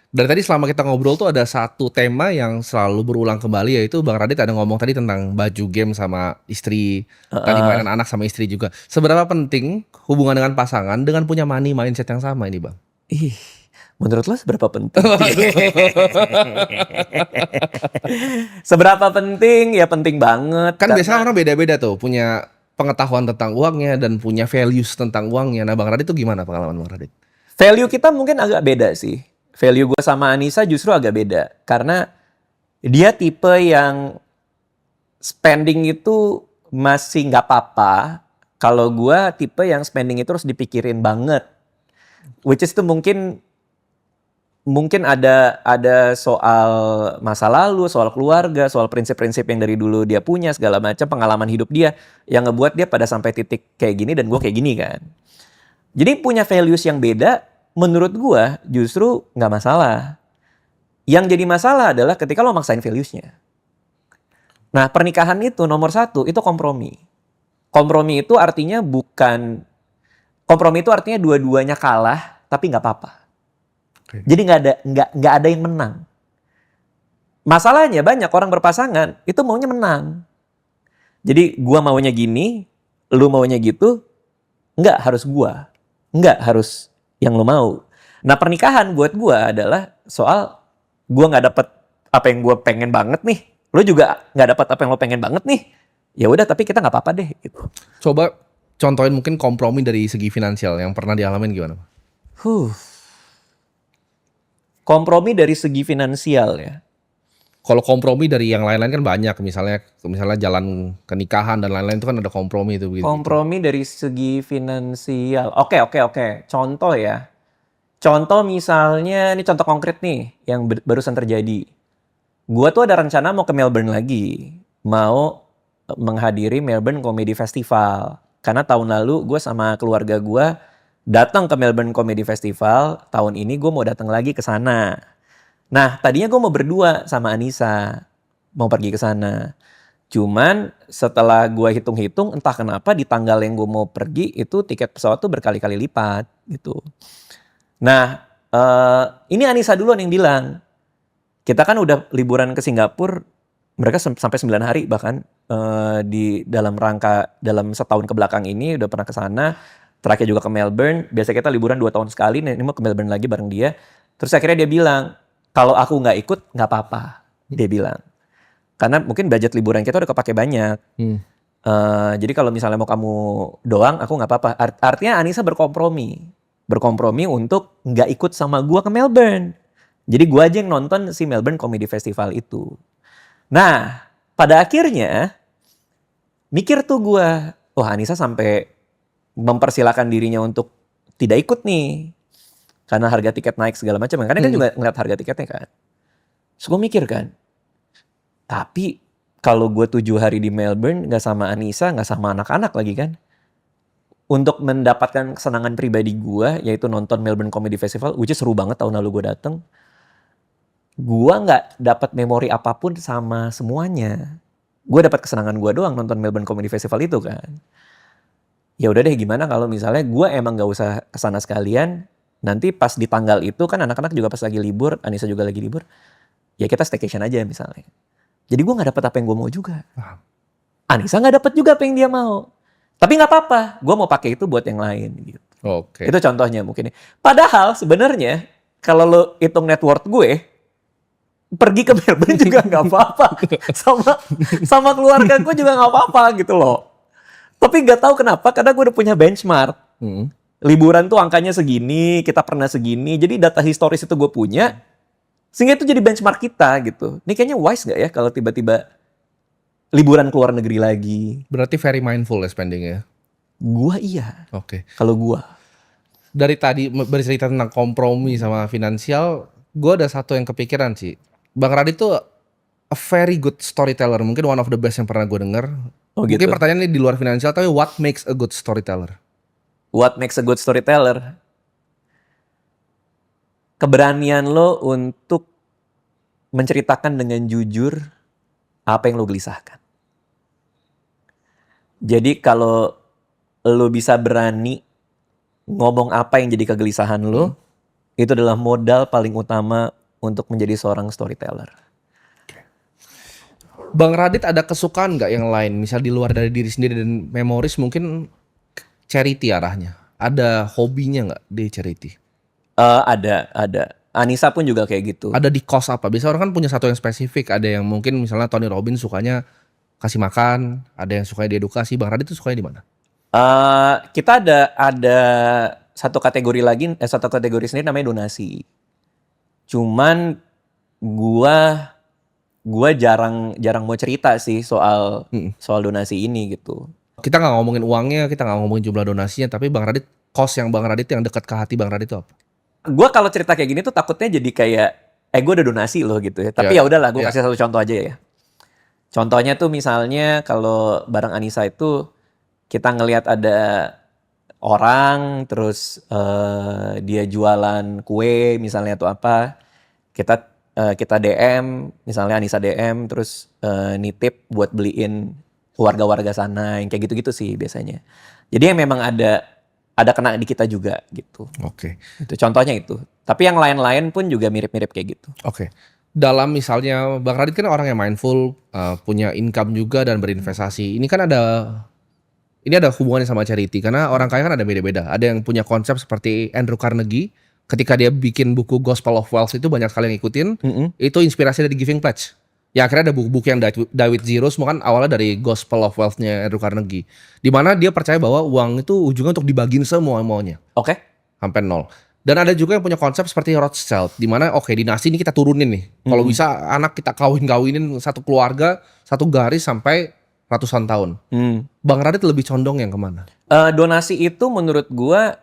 Dari tadi selama kita ngobrol tuh ada satu tema yang selalu berulang kembali, yaitu Bang Radit ada ngomong tadi tentang baju game sama istri, tadi Heeh. mainan anak sama istri juga. Seberapa penting hubungan dengan pasangan dengan punya money mindset yang sama ini, Bang? Ih, menurut lo seberapa penting? Waduh. Seberapa penting? Ya penting banget Kan biasanya karena orang beda-beda tuh, punya pengetahuan tentang uangnya dan punya values tentang uangnya. Nah, Bang Radit tuh gimana pengalaman Bang Radit? value kita mungkin agak beda sih. Value gue sama Anissa justru agak beda. Karena dia tipe yang spending itu masih nggak apa-apa. Kalau gue tipe yang spending itu harus dipikirin banget. Which is tuh mungkin ada soal masa lalu, soal keluarga, soal prinsip-prinsip yang dari dulu dia punya, segala macam pengalaman hidup dia yang ngebuat dia pada sampai titik kayak gini dan gue kayak gini kan. Jadi punya values yang beda, menurut gue justru nggak masalah. Yang jadi masalah adalah ketika lo maksain values-nya. Nah pernikahan itu nomor satu, itu kompromi. Kompromi itu artinya kompromi itu artinya dua-duanya kalah, tapi nggak apa-apa. Oke. Jadi nggak ada yang menang. Masalahnya banyak orang berpasangan itu maunya menang. Jadi gua maunya gini, lu maunya gitu, nggak harus gua. Nggak harus yang lu mau. Nah pernikahan buat gua adalah soal gua nggak dapet apa yang gua pengen banget nih. Lu juga nggak dapet apa yang lo pengen banget nih. Ya udah tapi kita nggak apa-apa deh gitu. Coba contohin mungkin kompromi dari segi finansial yang pernah dialamin gimana, Bang? Huh. Kompromi dari segi finansial ya. Kalau kompromi dari yang lain-lain kan banyak, misalnya jalan ke nikahan dan lain-lain itu kan ada kompromi itu gitu. Kompromi dari segi finansial. Oke. Contoh ya. Contoh misalnya, ini contoh konkret nih yang barusan terjadi. Gua tuh ada rencana mau ke Melbourne lagi. Mau menghadiri Melbourne Comedy Festival. Karena tahun lalu gue sama keluarga gue datang ke Melbourne Comedy Festival. Tahun ini gue mau datang lagi ke sana. Nah, tadinya gue mau berdua sama Anissa. Mau pergi ke sana. Cuman setelah gue hitung-hitung, entah kenapa di tanggal yang gue mau pergi itu tiket pesawat tuh berkali-kali lipat gitu. Nah, ini Anissa duluan yang bilang, kita kan udah liburan ke Singapura, mereka sampai 9 hari bahkan di dalam setahun ke belakang ini udah pernah ke sana. Terakhir juga ke Melbourne, biasa kita liburan 2 tahun sekali, nah ini mau ke Melbourne lagi bareng dia. Terus akhirnya dia bilang, kalau aku nggak ikut nggak apa-apa, dia bilang. Karena mungkin budget liburan kita udah kepake banyak. Jadi kalau misalnya mau kamu doang, aku nggak apa-apa. Artinya Anissa berkompromi untuk nggak ikut sama gua ke Melbourne. Jadi gua aja yang nonton si Melbourne Comedy Festival itu. Nah, pada akhirnya mikir tuh gua, wah Anissa sampai mempersilahkan dirinya untuk tidak ikut nih, karena harga tiket naik segala macam. Karena kan juga ngeliat harga tiketnya kan. Terus gue mikir kan, tapi kalau gue 7 hari di Melbourne nggak sama Anissa, nggak sama anak-anak lagi kan, untuk mendapatkan kesenangan pribadi gue, yaitu nonton Melbourne Comedy Festival, which is seru banget tahun lalu gue dateng, gue nggak dapat memori apapun sama semuanya. Gue dapat kesenangan gue doang nonton Melbourne Comedy Festival itu kan. Ya udah deh, gimana kalau misalnya gue emang nggak usah kesana sekalian, nanti pas di tanggal itu kan anak-anak juga pas lagi libur, Anissa juga lagi libur, ya kita staycation aja misalnya. Jadi gue nggak dapat apa yang gue mau juga. Anissa nggak dapat juga apa yang dia mau. Tapi nggak apa-apa, gue mau pakai itu buat yang lain gitu. Oke. Itu contohnya mungkin. Padahal sebenarnya kalau lo hitung net worth gue, pergi ke Melbourne juga nggak apa-apa. Sama keluarga gue juga nggak apa-apa gitu loh. Tapi nggak tahu kenapa, karena gue udah punya benchmark. Liburan tuh angkanya segini, kita pernah segini. Jadi data historis itu gue punya, sehingga itu jadi benchmark kita gitu. Ini kayaknya wise nggak ya kalau tiba-tiba liburan ke luar negeri lagi? Berarti very mindful ya spending-nya. Gua iya. Oke. Kalau gua. Dari tadi bercerita tentang kompromi sama finansial, gue ada satu yang kepikiran sih. Bang Radit tuh a very good storyteller, mungkin one of the best yang pernah gue denger. Oh Mungkin gitu. pertanyaan ini di luar finansial, tapi what makes a good storyteller? What makes a good storyteller? Keberanian lo untuk menceritakan dengan jujur apa yang lo gelisahkan. Jadi kalau lo bisa berani ngomong apa yang jadi kegelisahan lo, Itu adalah modal paling utama untuk menjadi seorang storyteller. Bang Radit ada kesukaan nggak yang lain? Misal di luar dari diri sendiri dan memoris mungkin charity arahnya. Ada hobinya nggak di charity? Ada. Anissa pun juga kayak gitu. Ada di cause apa? Biasanya orang kan punya satu yang spesifik. Ada yang mungkin misalnya Tony Robbins sukanya kasih makan, ada yang sukanya diedukasi. Bang Radit tuh sukanya di mana? Kita ada satu kategori lagi, satu kategori sendiri namanya donasi. Cuman gua jarang mau cerita sih soal donasi ini gitu. Kita nggak ngomongin uangnya, kita nggak ngomongin jumlah donasinya, tapi Bang Radit, cause yang Bang Radit yang dekat ke hati Bang Radit itu apa? Gua kalau cerita kayak gini tuh takutnya jadi kayak gue udah donasi loh gitu ya. Tapi Ya, ya udahlah, gue ya. kasih satu contoh aja ya. Contohnya tuh misalnya kalau bareng Anissa itu kita ngelihat ada orang terus dia jualan kue misalnya atau apa, kita DM, misalnya Anissa DM terus nitip buat beliin warga-warga sana yang kayak gitu-gitu sih biasanya. Jadi yang memang ada kena di kita juga gitu. Oke. Itu contohnya itu. Tapi yang lain-lain pun juga mirip-mirip kayak gitu. Oke. Dalam misalnya Bang Radit kan orang yang mindful, punya income juga dan berinvestasi. Ini kan ada hubungannya sama charity karena orang kaya kan ada beda-beda. Ada yang punya konsep seperti Andrew Carnegie, ketika dia bikin buku Gospel of Wealth itu banyak sekali yang ngikutin. Itu inspirasi dari Giving Pledge. Ya akhirnya ada buku-buku yang Die with Zero semua kan awalnya dari Gospel of Wealth-nya Andrew Carnegie. Di mana dia percaya bahwa uang itu ujungnya untuk dibagiin semua maunya. Oke. Sampai nol. Dan ada juga yang punya konsep seperti Rothschild, di mana oke, dinasti ini kita turunin nih. Kalau bisa anak kita kawinin satu keluarga, satu garis sampai ratusan tahun. Bang Radit lebih condong yang kemana? Donasi itu menurut gua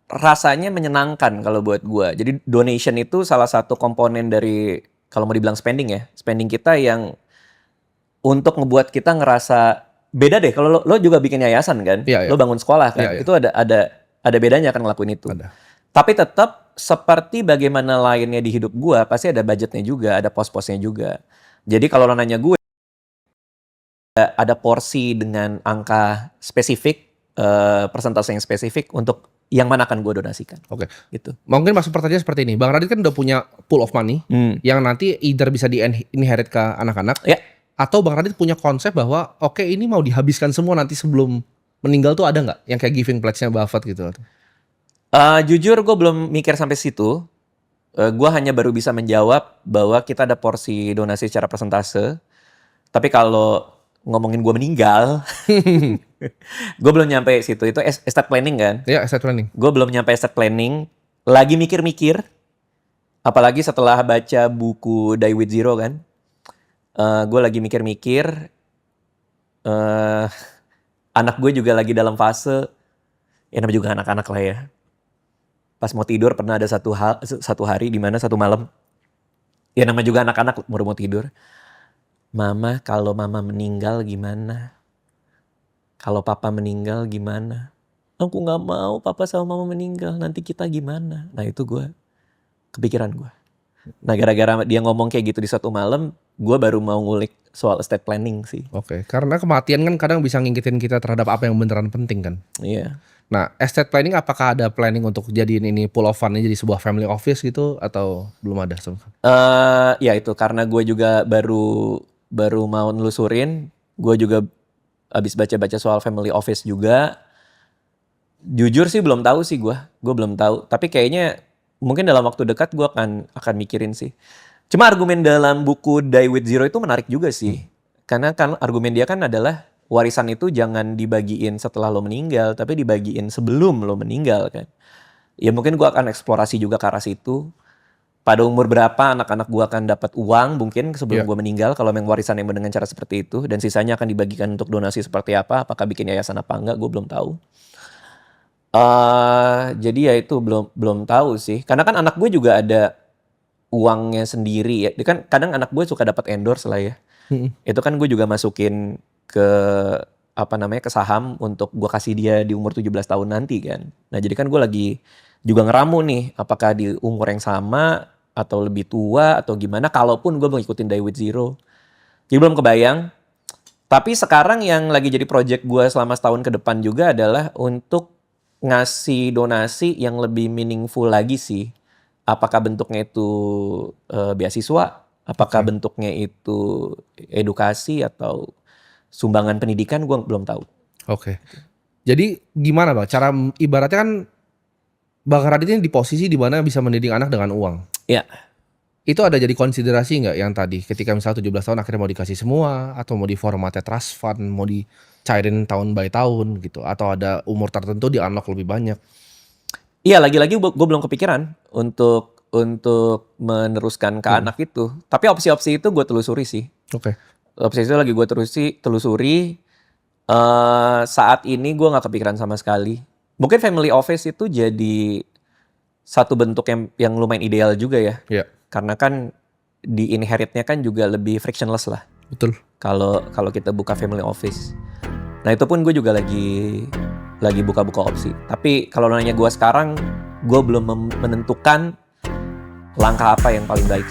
rasanya menyenangkan kalau buat gua. Jadi donation itu salah satu komponen dari, kalau mau dibilang spending ya, spending kita yang untuk ngebuat kita ngerasa beda deh. Kalau lo juga bikin yayasan kan, Iya, iya. lo bangun sekolah kan, Iya, iya. itu ada bedanya kan ngelakuin itu. Ada. Tapi tetap seperti bagaimana lainnya di hidup gua, pasti ada budgetnya juga, ada pos-posnya juga. Jadi kalau lo nanya gue, ada porsi dengan angka spesifik, persentase yang spesifik untuk yang mana akan gue donasikan. Oke. Gitu. Mungkin masuk pertanyaan seperti ini. Bang Radit kan udah punya pool of money yang nanti either bisa di-inherit ke anak-anak, Ya. atau Bang Radit punya konsep bahwa oke, ini mau dihabiskan semua nanti sebelum meninggal tuh, ada nggak yang kayak Giving Pledge-nya Buffett gitu? Jujur gue belum mikir sampai situ. Gue hanya baru bisa menjawab bahwa kita ada porsi donasi secara persentase. Tapi kalau ngomongin gue meninggal, gue belum nyampe situ. Itu estate planning kan? Ya, estate planning. Gue belum nyampe estate planning. Lagi mikir-mikir. Apalagi setelah baca buku Die with Zero kan. Gue lagi mikir-mikir. Anak gue juga lagi dalam fase. Ya namanya juga anak-anak lah ya. Pas mau tidur pernah ada satu hari di mana satu malam. Ya namanya juga anak-anak baru mau tidur. Mama, kalau mama meninggal gimana? Kalau papa meninggal gimana? Aku gak mau papa sama mama meninggal. Nanti kita gimana? Nah itu kepikiran gue. Nah gara-gara dia ngomong kayak gitu di satu malam, gue baru mau ngulik soal estate planning sih. Oke, karena kematian kan kadang bisa ngingetin kita terhadap apa yang beneran penting kan. Iya. Nah, estate planning apakah ada planning untuk jadiin ini pool of fund jadi sebuah family office gitu atau belum ada? Ya itu karena gue juga baru mau nelusurin, gue juga habis baca-baca soal family office juga. Jujur sih belum tahu sih gue belum tahu. Tapi kayaknya mungkin dalam waktu dekat gue akan mikirin sih. Cuma argumen dalam buku Die with Zero itu menarik juga sih, karena kan argumen dia kan adalah warisan itu jangan dibagiin setelah lo meninggal, tapi dibagiin sebelum lo meninggal kan. Ya mungkin gue akan eksplorasi juga ke arah situ. Pada umur berapa anak-anak gue akan dapat uang mungkin sebelum gue meninggal, kalau memang warisan yang dengan cara seperti itu. Dan sisanya akan dibagikan untuk donasi seperti apa, apakah bikin yayasan apa enggak, gue belum tahu. Jadi ya itu belum tahu sih. Karena kan anak gue juga ada uangnya sendiri ya. Dia kan kadang anak gue suka dapat endorse lah ya. Itu kan gue juga masukin ke ke saham untuk gue kasih dia di umur 17 tahun nanti kan. Nah jadi kan gue lagi juga ngeramu nih, apakah di umur yang sama atau lebih tua atau gimana, kalaupun gue mau ikutin Die with Zero. Jadi belum kebayang. Tapi sekarang yang lagi jadi project gue selama setahun ke depan juga adalah untuk ngasih donasi yang lebih meaningful lagi sih. Apakah bentuknya itu beasiswa, apakah Oke. bentuknya itu edukasi atau sumbangan pendidikan, gue belum tahu. Oke. Jadi gimana Bang, cara ibaratnya kan Bang Radit ini di posisi di mana bisa mendidik anak dengan uang. Ya, Itu ada jadi konsiderasi nggak yang tadi ketika misalnya 17 tahun akhirnya mau dikasih semua atau mau diformatnya trust fund, mau dicairin tahun by tahun gitu atau ada umur tertentu di unlock lebih banyak. iya lagi-lagi gue belum kepikiran untuk meneruskan ke anak itu. Tapi opsi-opsi itu gue telusuri sih. Oke. Opsi itu lagi gue telusuri. Saat ini gue nggak kepikiran sama sekali. Mungkin family office itu jadi satu bentuk yang lumayan ideal juga ya. Iya, Karena kan di inheritnya kan juga lebih frictionless lah. betul. Kalau kita buka family office. Nah itu pun gue juga lagi buka-buka opsi. Tapi kalau nanya gue sekarang, gue belum menentukan langkah apa yang paling baik.